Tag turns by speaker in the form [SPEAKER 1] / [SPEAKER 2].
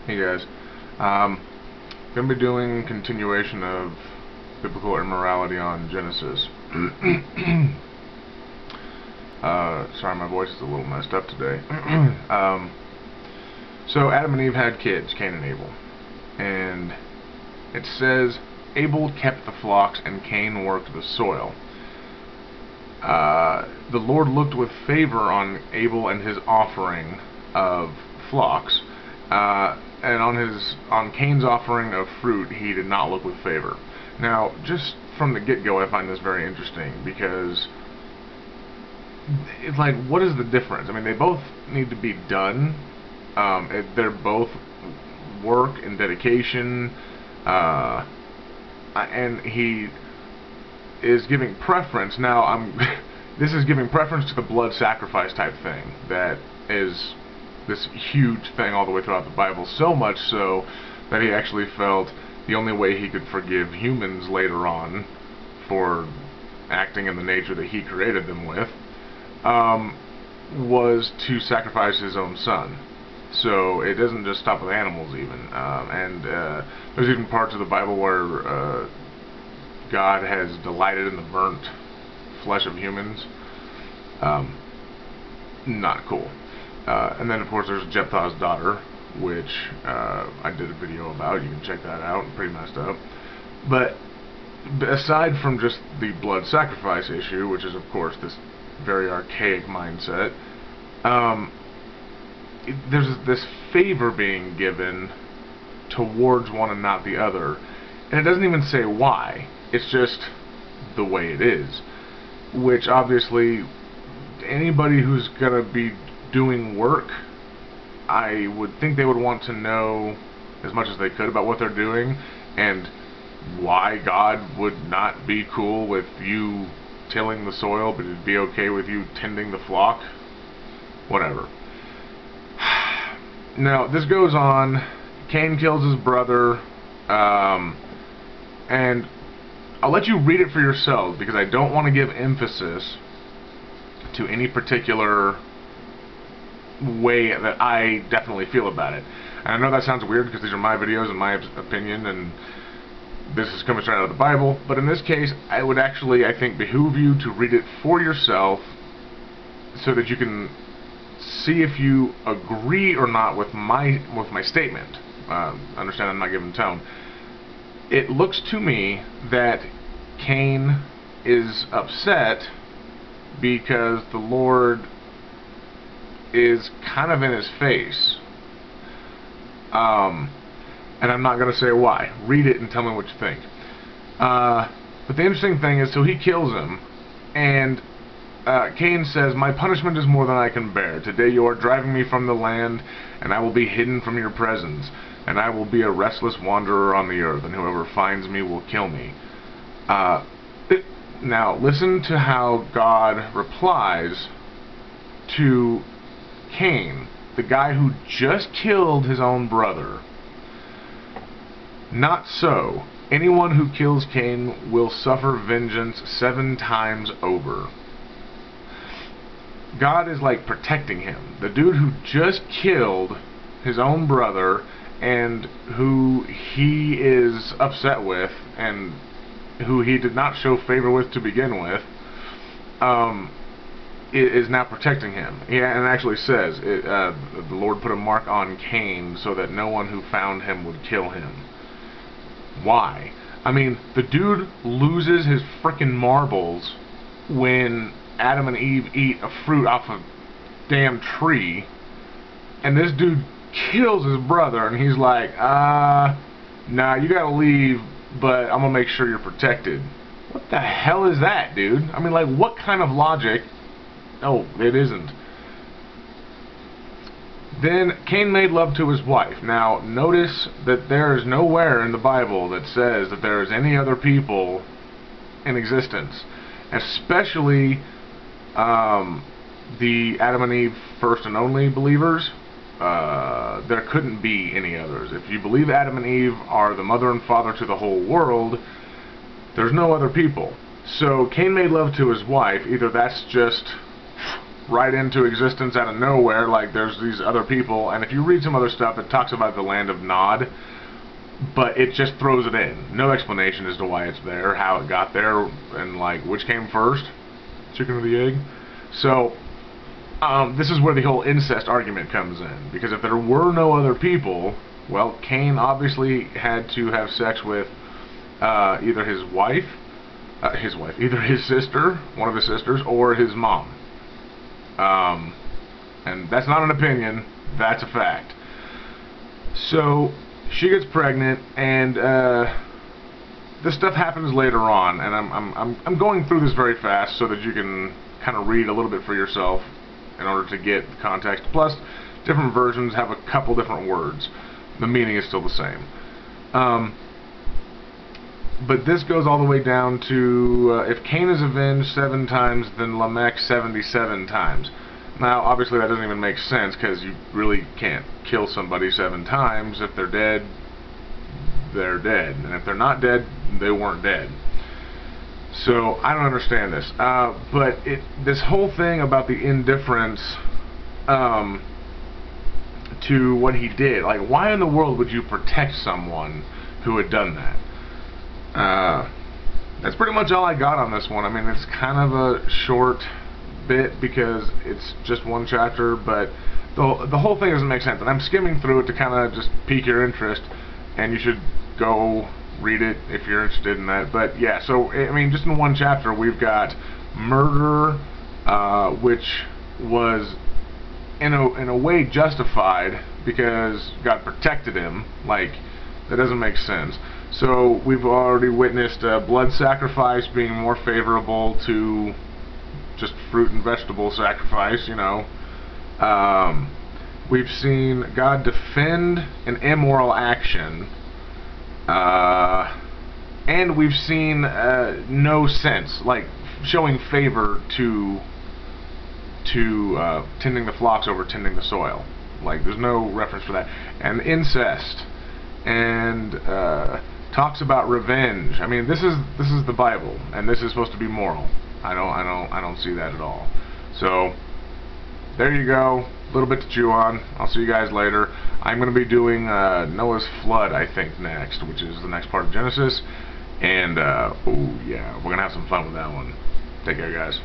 [SPEAKER 1] Hey guys, gonna be doing continuation of biblical immorality on Genesis. Sorry, my voice is a little messed up today. So Adam and Eve had kids, Cain and Abel, and it says Abel kept the flocks and Cain worked the soil. The Lord looked with favor on Abel and his offering of flocks. And on Cain's offering of fruit, he did not look with favor. Now, just from the get-go, I find this very interesting because it's like, what is the difference? I mean, they both need to be done. They're both work and dedication, and he is giving preference. Now, this is giving preference to the blood sacrifice type thing that is this huge thing all the way throughout the Bible, so much so that he actually felt the only way he could forgive humans later on for acting in the nature that he created them with was to sacrifice his own son. So it doesn't just stop with animals even. There's even parts of the Bible where God has delighted in the burnt flesh of humans. Not cool. And then, of course, there's Jephthah's daughter, which I did a video about. You can check that out. Pretty messed up. But aside from just the blood sacrifice issue, which is, of course, this very archaic mindset, there's this favor being given towards one and not the other. And it doesn't even say why. It's just the way it is. Which, obviously, anybody who's going to be doing work, I would think they would want to know as much as they could about what they're doing and why God would not be cool with you tilling the soil, but it'd be okay with you tending the flock. Whatever. Now, this goes on. Cain kills his brother, and I'll let you read it for yourselves because I don't want to give emphasis to any particular way that I definitely feel about it. And I know that sounds weird because these are my videos and my opinion, and this is coming straight out of the Bible, but in this case, I would actually, I think, behoove you to read it for yourself so that you can see if you agree or not with my statement. Understand I'm not giving tone. It looks to me that Cain is upset because the Lord is kind of in his face. And I'm not going to say why. Read it and tell me what you think. But the interesting thing is, so he kills him, and Cain says, "My punishment is more than I can bear. Today you are driving me from the land, and I will be hidden from your presence, and I will be a restless wanderer on the earth, and whoever finds me will kill me." Now, listen to how God replies to Cain, the guy who just killed his own brother. "Not so. Anyone who kills Cain will suffer vengeance 7 times over." God is like protecting him. The dude who just killed his own brother and who he is upset with and who he did not show favor with to begin with, is now protecting him. Yeah, and it actually says the Lord put a mark on Cain so that no one who found him would kill him. Why? I mean, the dude loses his frickin' marbles when Adam and Eve eat a fruit off a damn tree, and this dude kills his brother, and he's like, nah, you gotta leave, but I'm gonna make sure you're protected. What the hell is that, dude? I mean, like, what kind of logic? No, it isn't. Then Cain made love to his wife. Now, notice that there is nowhere in the Bible that says that there is any other people in existence, especially the Adam and Eve first and only believers. There couldn't be any others. If you believe Adam and Eve are the mother and father to the whole world, there's no other people. So Cain made love to his wife. Either that's just right into existence out of nowhere, like there's these other people, and if you read some other stuff, it talks about the land of Nod, but it just throws it in. No explanation as to why it's there, how it got there, and like which came first, chicken or the egg. So this is where the whole incest argument comes in, because if there were no other people, well, Cain obviously had to have sex with either either his sister, one of his sisters, or his mom. And that's not an opinion, that's a fact. So she gets pregnant, and this stuff happens later on, and I'm going through this very fast so that you can kind of read a little bit for yourself in order to get the context. Plus, different versions have a couple different words. The meaning is still the same. But this goes all the way down to if Cain is avenged 7 times, then Lamech 77 times. Now, obviously that doesn't even make sense, because you really can't kill somebody 7 times. If they're dead, they're dead. And if they're not dead, they weren't dead. So, I don't understand this. But this whole thing about the indifference to what he did, like, why in the world would you protect someone who had done that? That's pretty much all I got on this one. I mean, it's kind of a short bit because it's just one chapter, but the whole thing doesn't make sense, and I'm skimming through it to kind of just pique your interest, and you should go read it if you're interested in that. But yeah, so I mean, just in one chapter we've got murder, which was in a way justified because God protected him. Like, that doesn't make sense. So we've already witnessed blood sacrifice being more favorable to just fruit and vegetable sacrifice, you know. We've seen God defend an immoral action, and we've seen no sense, like showing favor to tending the flocks over tending the soil. Like, there's no reference for that. And incest, and talks about revenge. I mean, this is the Bible, and this is supposed to be moral. I don't see that at all. So there you go, a little bit to chew on. I'll see you guys later. I'm going to be doing Noah's Flood, I think, next, which is the next part of Genesis, and oh yeah, we're gonna have some fun with that one. Take care, guys.